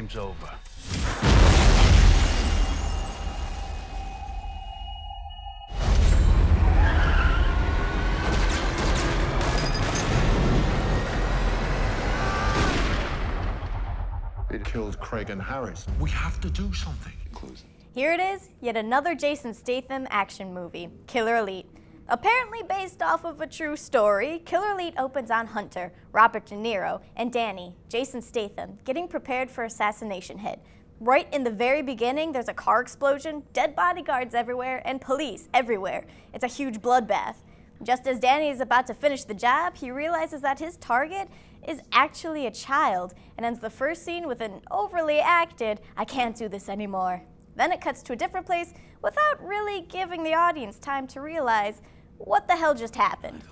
game's over. It killed Craig and Harris. We have to do something. Here it is, yet another Jason Statham action movie, Killer Elite. Apparently based off of a true story, Killer Elite opens on Hunter, Robert De Niro, and Danny, Jason Statham, getting prepared for assassination hit. Right in the very beginning, there's a car explosion, dead bodyguards everywhere, and police everywhere. It's a huge bloodbath. Just as Danny is about to finish the job, he realizes that his target is actually a child, and ends the first scene with an overly acted, "I can't do this anymore." Then it cuts to a different place without really giving the audience time to realize what the hell just happened.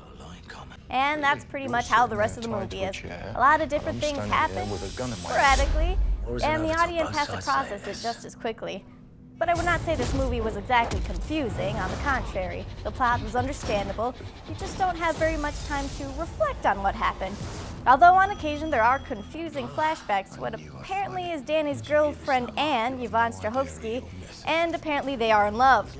And that's pretty much how the rest of the movie is. A lot of different things happen sporadically, and the audience has to process it just as quickly. But I would not say this movie was exactly confusing. On the contrary, the plot was understandable. You just don't have very much time to reflect on what happened. Although on occasion there are confusing flashbacks to what apparently is Danny's girlfriend Anne, Yvonne Strahovski, and apparently they are in love.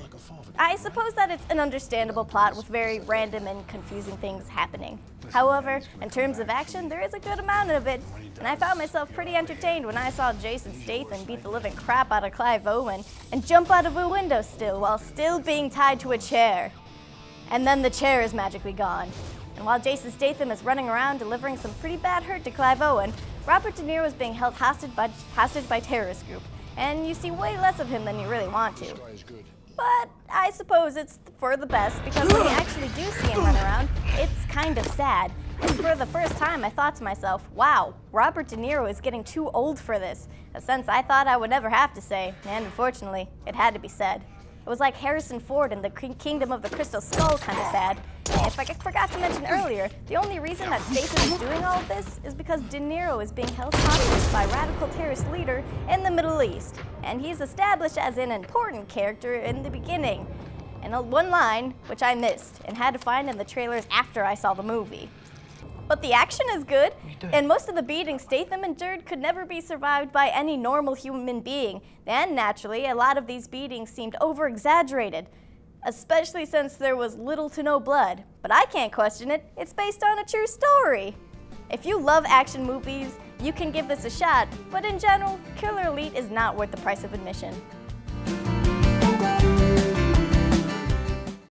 I suppose that it's an understandable plot with very random and confusing things happening. However, in terms of action, there is a good amount of it, and I found myself pretty entertained when I saw Jason Statham beat the living crap out of Clive Owen and jump out of a window while still being tied to a chair. And then the chair is magically gone. And while Jason Statham is running around delivering some pretty bad hurt to Clive Owen, Robert De Niro is being held hostage by terrorist group, and you see way less of him than you really want to. But I suppose it's for the best, because when you actually do see him run around, it's kind of sad. And for the first time, I thought to myself, wow, Robert De Niro is getting too old for this, a sense I thought I would never have to say, and unfortunately, it had to be said. It was like Harrison Ford in the Kingdom of the Crystal Skull kind of sad. And if I forgot to mention earlier, the only reason that Statham is doing all of this is because De Niro is being held hostage by a radical terrorist leader in the Middle East. And he's established as an important character in the beginning. And one line, which I missed and had to find in the trailers after I saw the movie. But the action is good, and most of the beatings Statham endured could never be survived by any normal human being. And naturally, a lot of these beatings seemed over-exaggerated, especially since there was little to no blood. But I can't question it, it's based on a true story. If you love action movies, you can give this a shot, but in general, Killer Elite is not worth the price of admission.